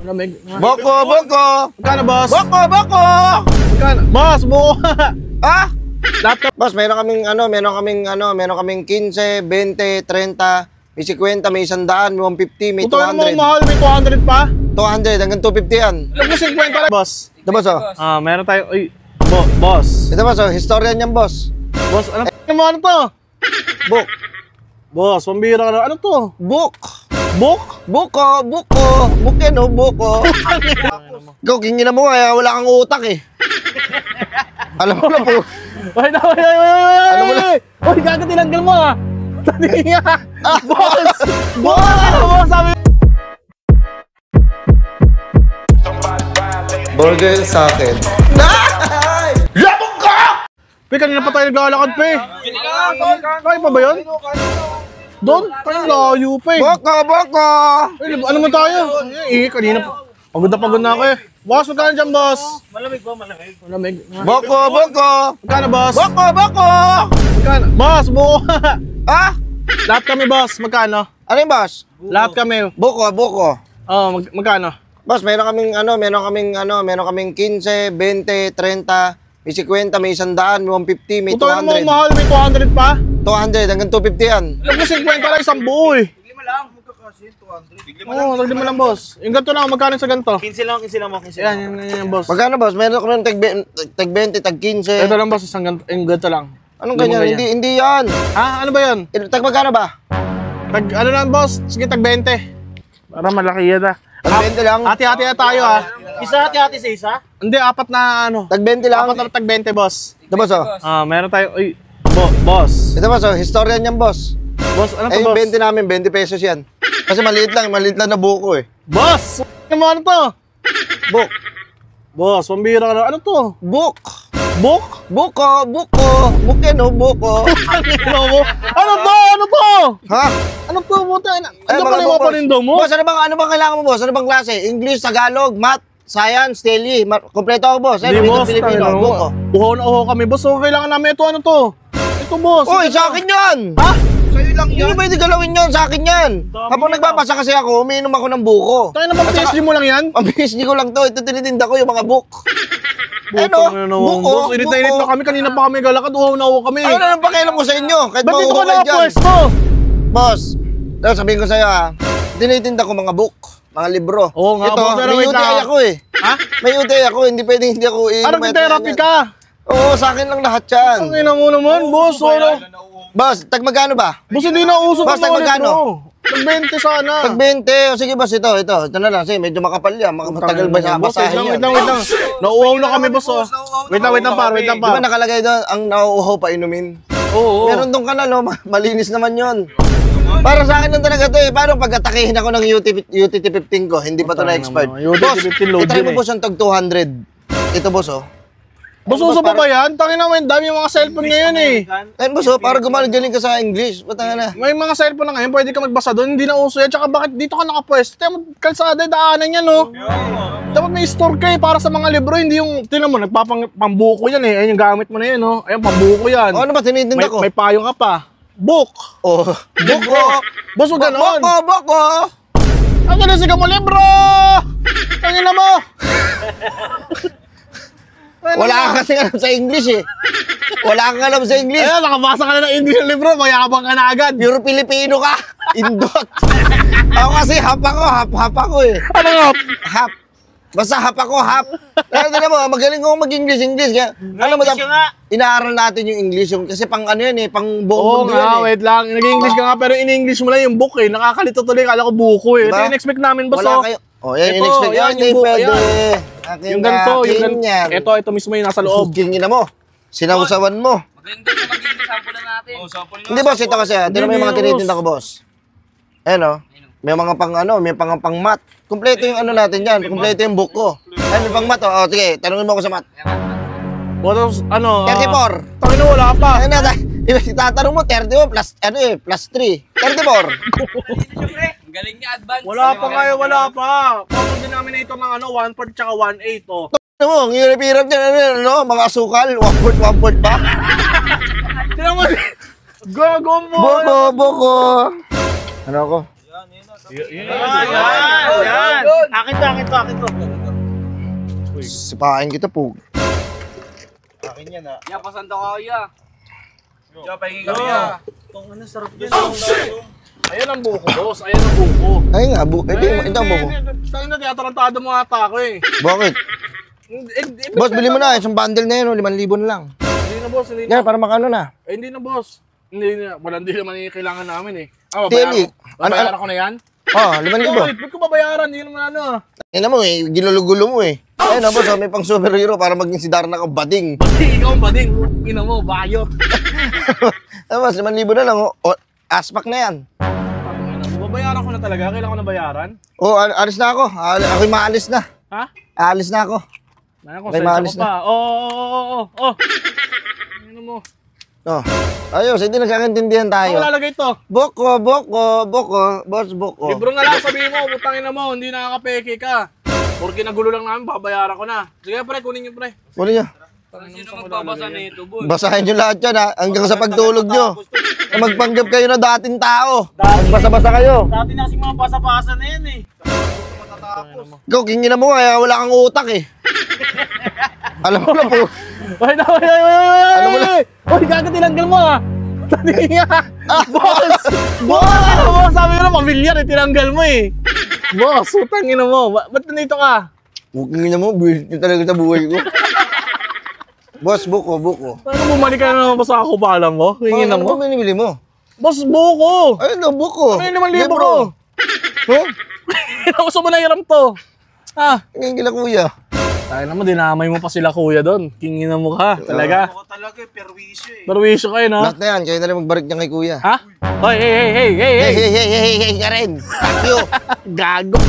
Lamig. Boko, boko! Magkano, boss? Boko, boko! Magkano? Boss, buo! Ha? Laptop. Boss, meron kaming 15, 20, 30, may 50, may 100, may 150, may Ito mo 200. mahal, may 200 pa? 200 hanggang 250 yan. Alam mo 50 lang, boss. Ito boss, oh. Meron tayo, uy, boss. Ito boss, oh. Historian yan, boss. Boss, ano to? Book. Boss, pambira ka na. Ano to? Book. Book? Buko, buko. Book yan, oh, buko. Ikaw, kingin na mo, kaya wala kang utak, eh. Alam mo na po. Ay, Alam mo na. Uy, gaga, tinanggal mo, ah. Tani nga. Boss! Boss, sabi. Burger sa akin. Labog ka! Pe, kanina pa tayo naglalakad, pe. Kaya pa ba yun? Doon? Tayo layo, pe. Boko, boko. Ano mo tayo? Kanina pa. Pagod na ako, eh. Boss, magkano dyan, boss? Malamig ba? Malamig. Boko, boko. Magkano, boss? Boko, boko. Magkano? Boss, buo. Ha? Lahat kami, boss. Magkano? Ano yung boss? Lahat kami. Buko, buko. Magkano? Boss, meron kaming 15, 20, 30, may 50, may 100, may 150, may Ito mo 200. mahal, may 200 pa? 200 hanggang 250 yan. Alam mo 50 lang isang buo, eh. Bigli mo lang, magkakasi, 200. Oo, tagli mo lang, boss. Yung ganito lang, magkano sa ganito? 15 lang mo, 15 lang. Yan, boss. Magkano, boss? Meron ko ng tag 20, tag 15. Ito lang, boss, isang ganito, yung ganito lang. Anong ganyan? Hindi yan. Ha? Ano ba yan? Tag magkano ba? Ano lang, boss? Sige, tag 20. Para malaki yan, ah. Tag 20 lang? Hati-hati na tayo, ah. Isa, hati-hati sa isa? Hindi, apat na ano. Tag 20 lang? Apat na tag 20, boss. Ito, boss, oh. Meron tayo, uy, boss. Ito, boss, oh. Historian yan, boss. Boss, ano to, Yung boss? 20 namin, 20 pesos yan. Kasi maliit lang na buko, eh. Boss! Ano to? Book. Boss, pambira ka na. Ano to? Book. Book? Buko, buko. Book yan, oh, buko. Ano to? Ano to? Ha? Ano to? Buta? Ano mga pala yung boss. panindo mo? Boss, ano bang kailangan mo, boss? Ano bang klase? English, Tagalog, Math, Science, Tele. Kompleto ako, boss. Hindi, boss. Filipino. Buko. Uho na uho kami, boss. So, kailangan namin ito. Ano to? Ito, boss. Uy, sa akin yan! Ha? Sa'yo lang yan. Hindi pwede galawin yan, sa akin yan. Habang nagbabasa kasi ako, umiinom ako ng buko. Tayo na bang PSG mo lang yan? Ang PSG ko lang to. Ito tinitinda ko yung mga book. Ano? Buko. Boss, init na kami. Kanina pa kami galakad. Uho na uho kami. Ano na lang pakialam ko sa inyo? Kahit Ba't dito mauho ka kayo dyan. nakapwesto? Boss, sabihin ko sa'yo ha. Tinitinda ko mga book. Mga libro. Oo nga, ito, boss, pero may wait UTI lang. ako eh. Ha? May UTI ako. Hindi pwedeng hindi ako Anong therapy ka? Oo, sa akin lang lahat yan. Ang ina mo naman, boss. Boss, tag magkano ba? Boss, hindi na uso Boss, tag magkano? Tag 20 sana. Tag 20. O sige boss, ito na lang. Sige, medyo makapal yan. Matagal ba sa Boss, basahin yan? wait lang. Nauuhaw na kami, boss. Wait lang, par. Di ba nakalagay doon, ang nauuhaw pa inumin? Oo. Meron doon kanal, no? Malinis naman yon. Para sa akin lang talaga to eh. Paano pag atakihin ako ng UTT 15 ko, hindi pa to na-expired? Boss, itry mo boss ang tag 200. Ito boss, oh. Boss, uso pa ba yan? Tangin naman, dami yung mga cellphone ngayon eh. Ayun boss, oh, para gumagaling ka sa English. Ba't na? May mga cellphone na ngayon, pwede ka magbasa doon, hindi na uso yan. Tsaka bakit dito ka nakapwesto? Tayo kalsada, daanan yan, no? Dapat may store ka eh, para sa mga libro, hindi yung, tinan mo, nagpapambuko yan eh. Ayun yung gamit mo na yan, no? Ayun, pambuko yan. Ano ba, tinitinda ko? May payong ka pa. Book! Oh, buko! Boss, huwag ganon! Buko! Ang ganasiga mo, libro! Tangin na mo! Wala ka kasi alam sa English eh. Wala kang alam sa English. Ayun, nakabasa ka na ng English libro, mayabang ka na agad. Puro Pilipino ka. Indot. Ako kasi hap ako eh. Ano nga? Hap. Basta hap ako, hap. Kaya na mo, magaling ko mag-English. Kaya, alam mo, inaaral natin yung English. Kasi pang ano yan eh, pang buong mundo yan eh. Wait lang. Nag-English ka nga, pero in-English mo lang yung book eh. Nakakalito tuloy, kala ko buko eh. Ito yung expect namin, boss. Wala kayo. Oh, yan yung expect. Yan, Hindi yung book, pwede. Yung ganito, yung ganito. Ito mismo yung nasa loob. Kingin na mo. Sinausawan mo. Maganda yung maging sample na natin. Hindi boss, ito kasi. Ito naman yung mga tinitinda ko, boss. Ayan o. May mga pang ano, may pang mat. Kompleto yung ano natin dyan. Kompleto yung book ko. Ay, may pang mat o. Oh, sige, tanungin mo ako sa mat. Boss, ano? 34. Tangin na, wala pa. Ayun na, tatanong mo, 31 plus, ano eh, plus 3. 34. Ang galing niya, advance. Wala pa kayo, wala pa. Pagod denominator ng ano, 1/4 tsaka 1/8 oh. Ano mo, ang hirap-hirap dyan, ano, mga asukal, 1/4 ba? Tinan mo, gago mo. Boko. Ano ako? Yan. Akin to. Sipain kita po. Ya, pasando ka kuya. Yo, pahingi kami ya. Ayan ang buko, boss. Ayan ang buko. Ay nga, ito ang buko. Tayo na, atarantado mo ata ako eh. Bakit? Boss, bili mo na. Isang bundle na yun, 5,000 na lang. Hindi na, boss. Hindi na. Yan, para makano na. Hindi na, boss. Hindi na. Hindi naman yung kailangan namin eh. Tili. Babayaran ko na yan? Oh, 5,000. Bakit? Ba't ko babayaran? Hindi naman ano. Yan mo eh, ginulo-gulo mo eh. Ayun na boss, may pang superhero para maging si Darna kang bading. Ikaw ang bading. Ina mo, bayot. Ayun boss, 5,000 na lang. Aspak na yan. Babayaran ko na talaga. Kailangan ko na bayaran. Oh, alis na ako. Ako'y maalis na. Ha? Alis na ako. May maalis na. Oo. Ano mo? Oh. Ayos, hindi nagkakaintindihan Ano tayo. lalagay to? Boko. Boss, boko. Libro na lang sabihin mo. Butangin na mo. Hindi nakakapeke ka. Porque nagulo lang namin. Babayaran ko na. Sige pre, kunin nyo pre. Kunin nyo. Sino magbabasa nito, boy? Basahin nyo lahat yan ha. Hanggang sa pagtulog nyo. Na magpanggap kayo na dating tao. Magbasa-basa kayo. Dati na kasi mga basa-basa na yan eh. Ikaw, kingin na mo kaya wala kang utak eh. Alam mo na po. Wait. Alam mo na. Uy, tinanggal mo ah. Tadi nga. Boss! Boss! Sabi ko na, pamilyar eh. Tinanggal mo eh. Boss, utangin mo. Ba't nandito ka? Kingin na mo, buwis nyo talaga sa buhay ko. Boss, buko. Paano bumalik ka na naman sa ako pa alam mo? Hingin na Ano mo? ba binibili mo? Boss, buko! Ayun na, buko. Ano yung 5,000 ko? Huh? Gusto mo na hiram to. Ah. Hingin kila kuya. Tayo naman, dinamay mo pa sila kuya doon. Kingin na mo ka. Talaga. Ako talaga, perwisyo eh. Perwisyo kayo, no? Lahat na yan, kayo na lang magbalik niya kay kuya. Ha? Hoy, hey! Hey ka rin. Fuck you. Gago.